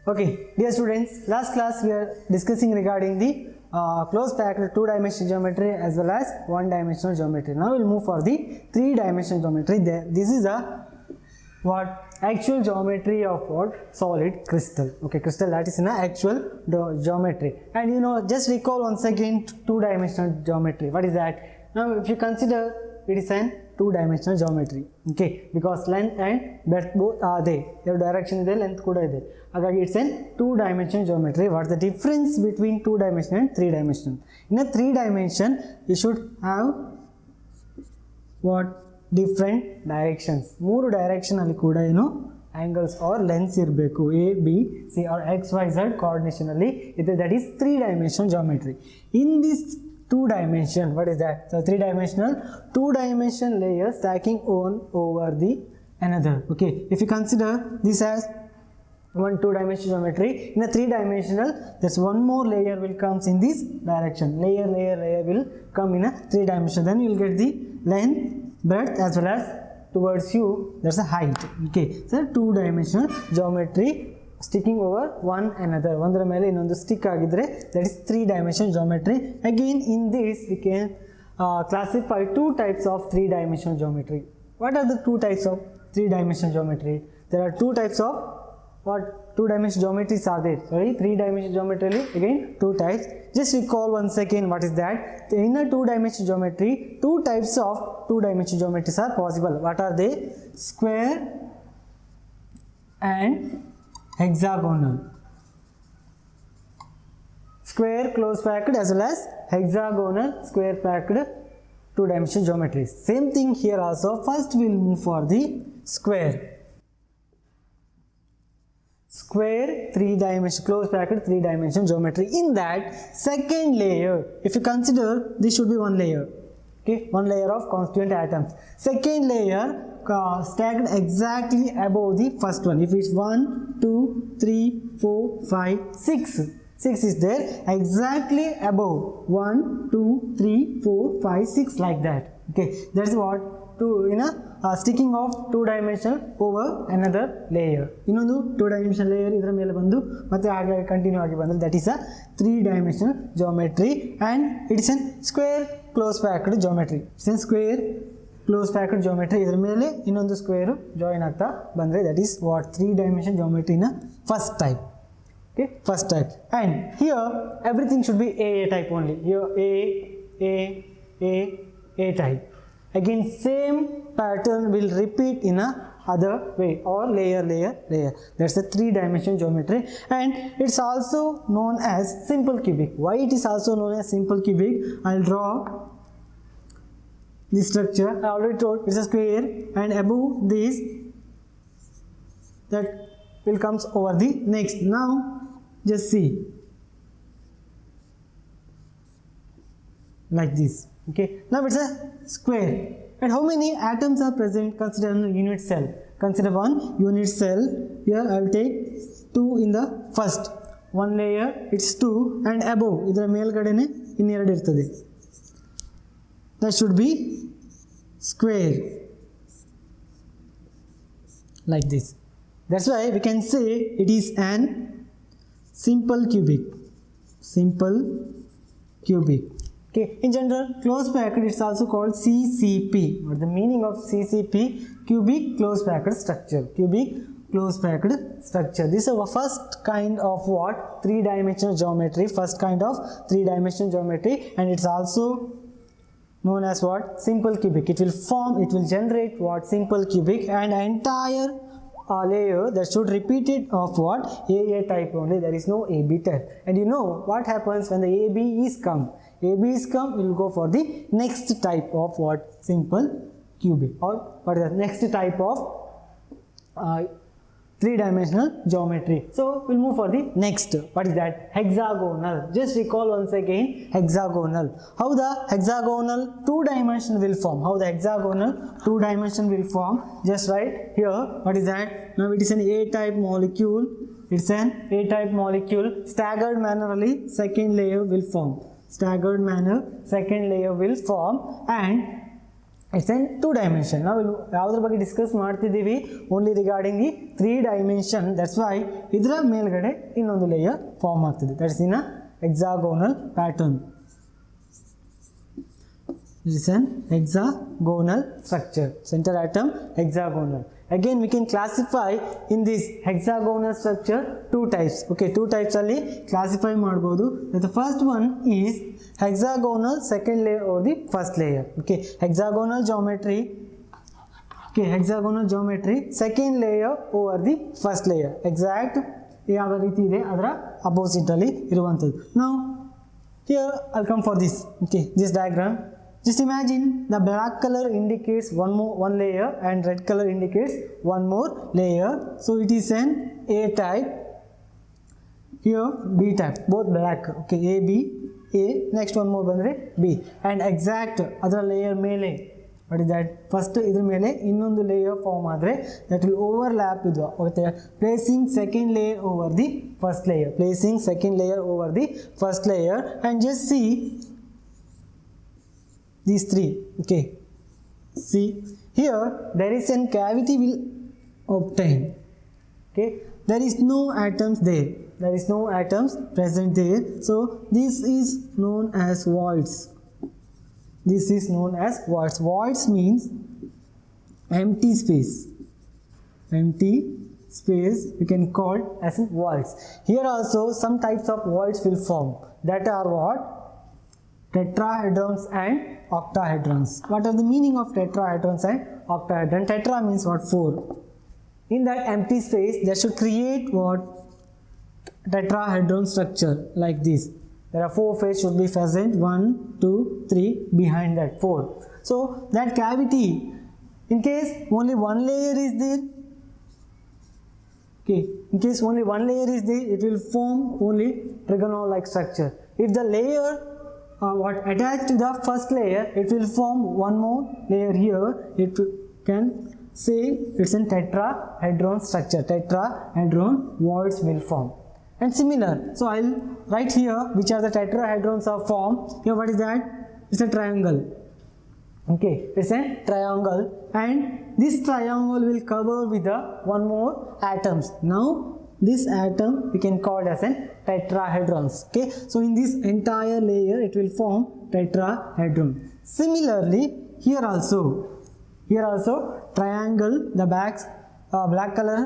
Okay, dear students, last class we are discussing regarding the close packed two-dimensional geometry as well as one-dimensional geometry. Now we will move for the three-dimensional geometry. This is a actual geometry of solid crystal. Okay, crystal, that is in actual geometry. And you know, just recall once again two-dimensional geometry. What is that? Now if you consider, it is an two-dimensional geometry. Okay, because length and breadth both are there. Your direction is there, length kuda ide. Hagagi it's an two-dimensional geometry. What is the difference between two-dimensional and three-dimensional? In a three-dimension, you should have different directions. Mooru direction alli kuda angles or lengths irbeku. A, B, C or X, Y, Z coordination alli that is three-dimensional geometry. In this two-dimension, what is that? So three-dimensional, two-dimension layers stacking one over the another. Okay, if you consider this as one two-dimensional geometry, in a three-dimensional, there's one more layer will comes in this direction. Layer will come in a three-dimensional. Then you will get the length, breadth as well as towards you. There's a height. Okay, so two-dimensional geometry sticking over one another. Ondra mele innondu stick agidre, that is three-dimensional geometry. Again, in this we can classify two types of three-dimensional geometry. What are the two types of three-dimensional geometry? There are two types of two-dimensional geometries are there. Sorry, three-dimensional geometry, again two types. Just recall once again what is that. In a two-dimensional geometry, two types of two-dimensional geometries are possible. What are they? Square and hexagonal. Square close packed as well as hexagonal square packed two-dimensional geometries. Same thing here also. First we will move for the square. Square three-dimensional close packed three-dimensional geometry. In that second layer, if you consider this should be one layer. Okay, one layer of constituent atoms. Second layer stacked exactly above the first one. If it's 1, 2, 3, 4, 5, 6. 6 is there exactly above 1, 2, 3, 4, 5, 6 like that. Okay, that's what sticking of two-dimensional over another layer. Innondu two-dimensional layer idra mele bandu matte haage continue agi bandre, that is a three-dimensional geometry and it is a square close packed geometry. It's a square close packed geometry idra mele innondu square join agta bandre, that is what three-dimensional geometry in a first type. Okay, first type. And here everything should be A type only. Here A type. Again same pattern will repeat in a other way or layer. That's a three-dimensional geometry and it's also known as simple cubic. Why it is also known as simple cubic? I'll draw this structure. I already told it's a square and above this that will comes over the next. Now just see like this. Okay, now it's a square and how many atoms are present? Consider a unit cell. Consider one unit cell. Here I will take 2 in the first one layer, it's 2 and above idra melgadene inneradu irtade, that should be square like this. That's why we can say it is an simple cubic. Okay, in general, close packed it's also called CCP. What is the meaning of CCP? Cubic close packed structure. Cubic close packed structure. This is the first kind of three-dimensional geometry. First kind of three-dimensional geometry, and it's also known as simple cubic. It will generate simple cubic and entire layer that should repeat it of AA type only. There is no AB type. And you know what happens when the AB is come? AB is come, we will go for the next type of simple cubic, or what is the next type of three-dimensional geometry. So we'll move for the next. What is that? Hexagonal. Just recall once again hexagonal. How the hexagonal two-dimension will form? How the hexagonal two-dimension will form? Just write here. What is that? Now it is an A-type molecule. It's an A-type molecule. Staggered mannerly, second layer will form. Staggered manner, second layer will form, and it's an 2 dimension. ನಾವು ಯಾವುದ್ರ ಬಗ್ಗೆ discuss ಮಾಡ್ತಿದ್ದೀವಿ, only regarding the 3 dimension. That's why ಇದರ ಮೇಲ್ಗಡೆ ಇನ್ನೊಂದು layer form ಆಗ್ತಿದೆ, that's in a hexagonal pattern. This is an hexagonal structure, center atom hexagonal. Again we can classify in this hexagonal structure 2 types. Okay, 2 types alli classify ಮಾಡಬಹುದು. The first one is hexagonal second layer or the first layer. Okay, hexagonal geometry. Okay, hexagonal geometry second layer over the first layer. Exact ಯಾವ ರೀತಿ ಇದೆ ಅದರ opposite ಅಲ್ಲಿ ಇರುವಂತದ್ದು. Now here I'll come for this. Okay, this diagram. Just imagine the black color indicates one layer and red color indicates one more layer. So it is an A type. Here B type, both black. Okay, A B A. Next one more bandre B. And exact other layer mele. What is that? First idr mele innondu layer form adre that will overlap with the placing second layer over the first layer. Placing second layer over the first layer and just see these 3. Okay, see here there is an cavity will obtain. Okay, there is no atoms there, there is no atoms present there, so this is known as voids. This is known as voids. Voids means empty space. Empty space we can call as voids. Here also some types of voids will form, that are what? Tetrahedrons and octahedrons. What are the meaning of tetrahedrons and octahedron? Tetra means what? 4. In that empty space there should create what? Tetrahedron structure like this. There are 4 faces should be present, 1 2 3 behind that 4. So that cavity, in case only one layer is there, okay, in case only one layer is there, it will form only trigonal like structure. If the layer what attached to the first layer, it will form one more layer here, it can say it's a tetrahedron structure. Tetrahedron voids will form. And similar, so I'll write here which are the tetrahedrons are formed. Here what is that? It's a triangle. Okay, it's a triangle and this triangle will cover with the one more atoms. Now this atom we can call as an tetrahedrons. Okay, so in this entire layer it will form tetrahedron. Similarly here also triangle, the backs black color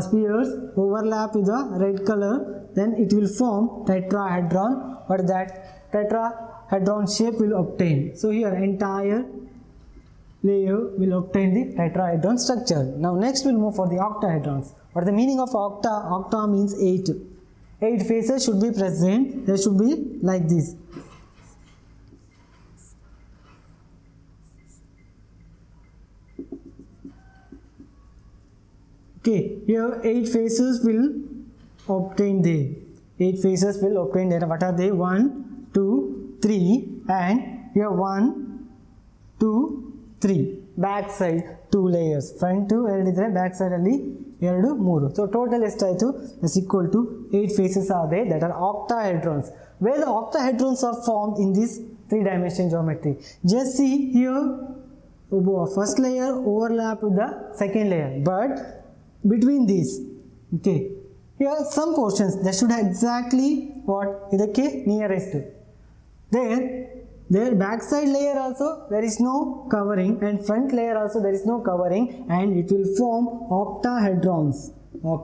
spheres overlap with the red color, then it will form tetrahedron. What is that? Tetrahedron shape will obtain. So here entire layer will obtain the tetrahedron structure. Now next we'll move for the octahedrons. What is the meaning of octa? Octa means 8. 8 faces should be present. There should be like this. Okay, here 8 faces will obtain there. 8 faces will obtain there. What are they? 1 2 3 and here 1 2 3. Back side 2 layers. Front 2 2 back side alli 2 3. So total ಎಷ್ಟಾಯಿತು? is equal to 8 faces are there, that are octahedrons. Where the octahedrons are formed in this 3-dimensional geometry. Just see here, first layer overlap with the second layer, but between these, okay, here some portions that should have exactly what idake nearest. There backside layer also there is no covering and front layer also there is no covering, and it will form octahedrons or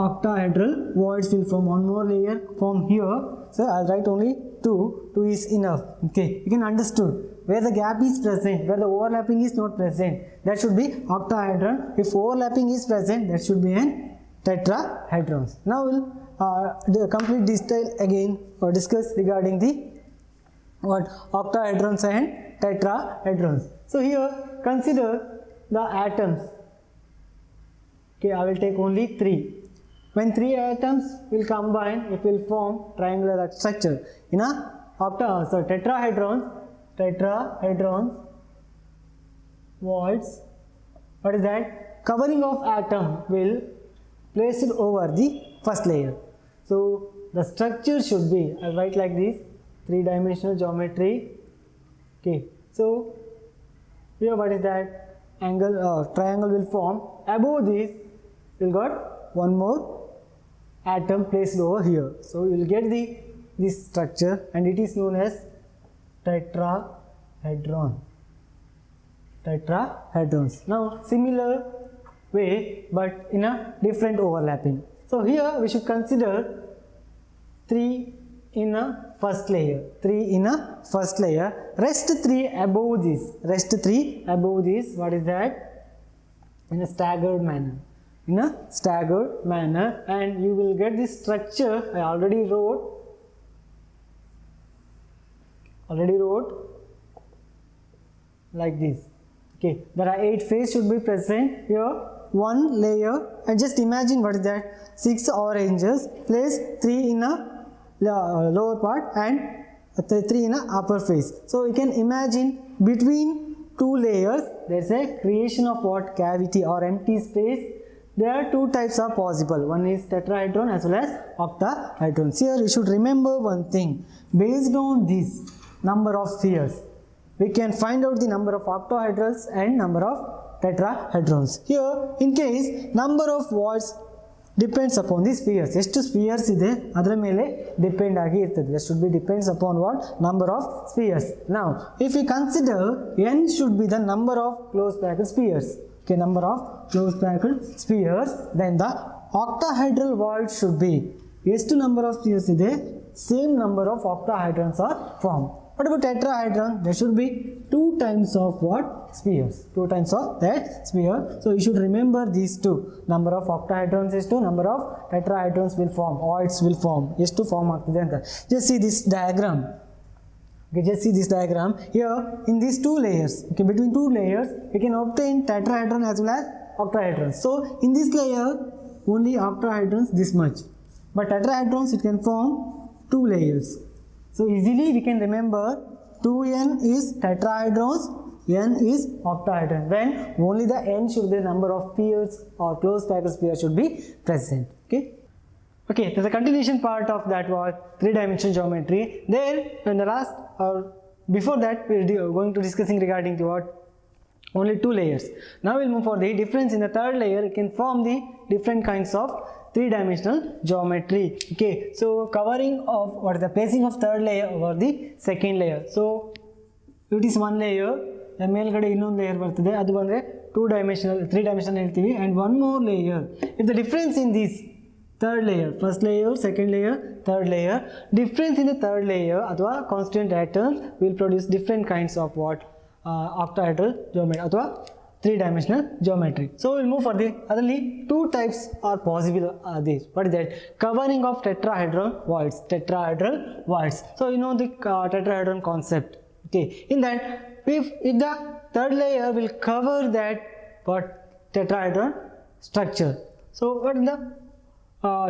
octahedral voids will form. One more layer form here, so I'll write only 2 is enough. Okay, you can understood where the gap is present, where the overlapping is not present, that should be octahedron. If overlapping is present, that should be an tetrahedrons. Now we'll complete this detail again or discuss regarding the what octahedrons and tetrahedrons. So here consider the atoms. Okay, I will take only 3. When 3 atoms will combine, it will form triangular structure. In a tetrahedrons voids, what is that? Covering of atom will place it over the first layer. So the structure should be, I'll write like this, 3-dimensional geometry. Okay, so here what is that? Angle triangle will form. Above this we'll got one more atom placed over here, so you will get this structure, and it is known as tetrahedrons. Now similar way but in a different overlapping. So here we should consider 3 in a first layer, rest 3 above this, what is that? In a staggered manner, and you will get this structure. I already wrote like this. Okay, there are 8 phases should be present here. One layer, and just imagine what is that? 6 oranges, place 3 in a lower part and 3 in a upper phase. So you can imagine between 2 layers there is a creation of what? Cavity or empty space. There are 2 types are possible. One is tetrahedron as well as octahedrons. Here you should remember one thing. Based on this number of spheres, we can find out the number of octahedrons and number of tetrahedrons. Here in case number of voids depends upon the spheres. ಎಷ್ಟು spheres ಇದೆ ಅದರ ಮೇಲೆ depend ಆಗಿ ಇರ್ತದೆ. That should be depends upon what? Number of spheres. Now if we consider n should be the number of closed bracket spheres. Okay, number of closed bracket spheres, then the octahedral void should be ಎಷ್ಟು number of spheres ಇದೆ, same number of octahedrons are formed. What about tetrahedron? There should be 2 times of what? Spheres. 2 times of that sphere. So you should remember these 2. Number of octahedrons is 2. Number of tetrahedrons will form. Voids will form. Is to form ಆಗ್ತದೆ ಅಂತ. Just see this diagram. Okay, just see this diagram. Here in these 2 layers. Okay, between 2 layers, we can obtain tetrahedron as well as octahedrons. So in this layer, only octahedrons this much. But tetrahedrons it can form 2 layers. So easily we can remember 2n is tetrahedrons, n is octahedron. When only the n should be the number of spheres or closed bracket spheres should be present. Okay, there's a continuation part of that was 3-dimensional geometry. There in the last or before that we are going to discussing regarding the what? Only 2 layers. Now we'll move for the difference in the 3rd layer. It can form the different kinds of 3-dimensional geometry. Okay, so covering of what is the placing of 3rd layer over the 2nd layer. So it is 1 layer, the ಮೇಲ್ಗಡೆ ಇನ್ನೊಂದು layer ಬರ್ತದೆ, ಅದು ಬಂದರೆ 3-dimensional ಹೇಳ್ತೀವಿ, and one more layer. If the difference in this 3rd layer, 1st layer, 2nd layer, 3rd layer, difference in the 3rd layer ಅಥವಾ constant atoms will produce different kinds of what? Octahedral geometry ಅಥವಾ 3-dimensional geometry. So we'll move for the otherly 2 types are possible. These what is that? Covering of tetrahedral voids. So you know the tetrahedron concept. Okay, in that if the 3rd layer will cover that what? Tetrahedron structure. So what is the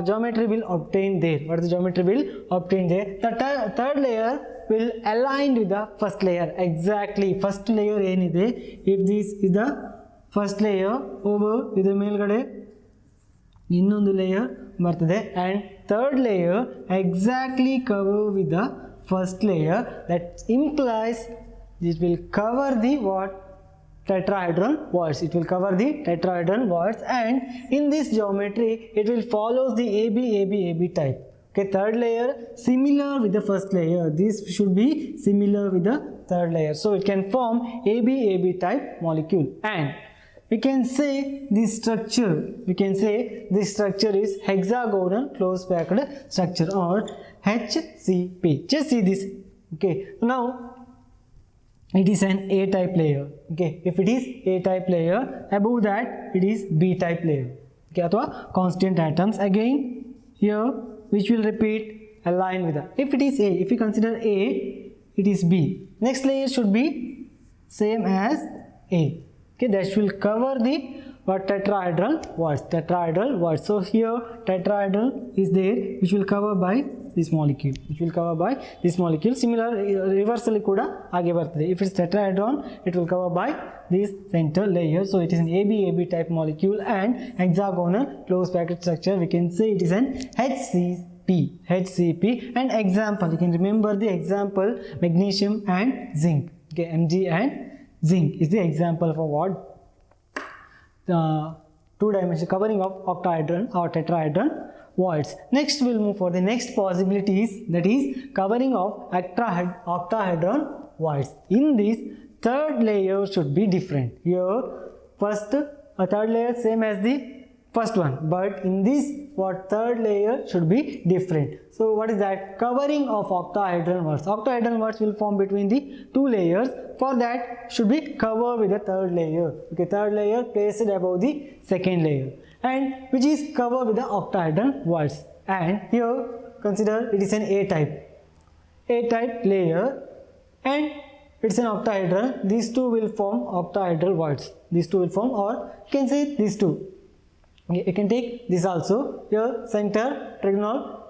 geometry will obtain there? What is the geometry will obtain there? The 3rd layer will align with the 1st layer. Exactly, 1st layer ಏನಿದೆ, if this is the 1st layer, over ಇದರ ಮೇಲ್ಗಡೆ ಇನ್ನೊಂದು layer ಬರ್ತದೆ, and 3rd layer exactly cover with the 1st layer. That implies it will cover the what? Tetrahedron voids. It will cover the tetrahedron voids, and in this geometry it will follow the AB type. Okay, 3rd layer similar with the 1st layer. This should be similar with the 3rd layer. So it can form AB type molecule, and we can say this structure is hexagonal closed bracket structure or HCP. Just see this. Okay, now it is an A type layer. Okay, if it is A type layer, above that it is B type layer. Okay, ಅಥವಾ constant atoms again here, which will repeat align with that. If it is A, if we consider A, it is B. Next layer should be same as A. Okay, that will cover the what? Tetrahedral voids. So here tetrahedral is there, which will cover by this molecule. Similar reversely kuda aage bartade. If it's tetrahedron, it will cover by this center layer. So it is an AB type molecule and hexagonal closed bracket structure. We can say it is an HCP. And example, you can remember the example, magnesium and zinc. Okay, Mg and zinc is the example for what the two-dimensional covering of octahedron or tetrahedron voids. Next we'll move for the next possibilities, that is covering of octahedron voids. In this, third layer should be different. Here first a third layer same as the first one, but in this what third layer should be different. So what is that? Covering of octahedron voids. Octahedron voids will form between the two layers. For that should be covered with the third layer. Okay, third layer placed above the second layer, and which is covered with the octahedron voids. And here consider it is an A-type layer, and it's an octahedron. These two will form octahedral voids. These two will form, or you can say these two. You can take this also. Here center trigonal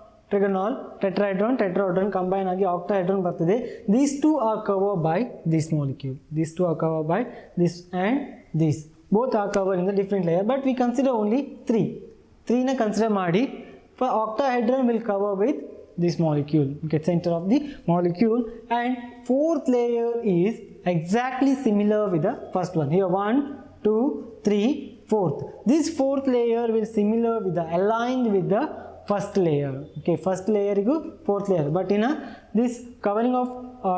tetrahedron combine agi octahedron bartade. These two are covered by this molecule. These two are covered by this and this. Both are covered in the different layer, but we consider only three na consider ಮಾಡಿ. For octahedron will cover with this molecule. Okay, center of the molecule, and fourth layer is exactly similar with the first one. Here 1, 2, 3. Fourth, this fourth layer will similar with the aligned with the first layer. Okay, first layer is fourth layer, but in this covering of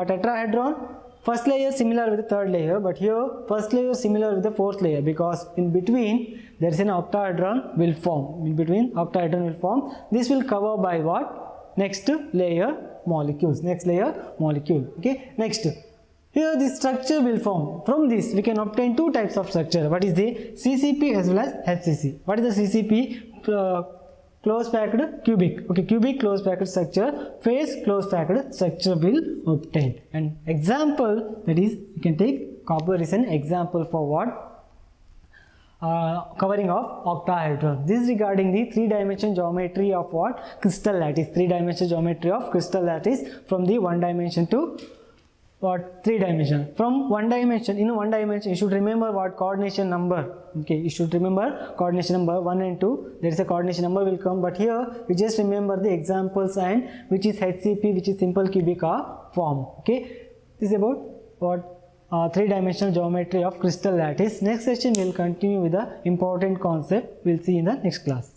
tetrahedron, first layer similar with the third layer, but here first layer similar with the fourth layer, because in between there is an octahedron will form. In between octahedron will form. This will cover by what? Next layer molecules. Next layer molecule. Okay, next. Here this structure will form. From this we can obtain two types of structure. What is the CCP as well as HCC? What is the CCP? Close packed cubic. Okay, cubic close packed structure. Phase close packed structure will obtain. And example, that is, you can take copper is an example for what? Covering of octahedron. This is regarding the three-dimensional geometry of what? Crystal lattice. Three-dimensional geometry of crystal lattice from the one dimension to what? Three dimension. From one dimension, in one dimension you should remember what? Coordination number. Okay, you should remember coordination number 1 and 2. There is a coordination number will come, but here we just remember the examples and which is HCP, which is simple cubic form. Okay, this is about what? Three-dimensional geometry of crystal lattice. Next session we will continue with the important concept. We will see in the next class.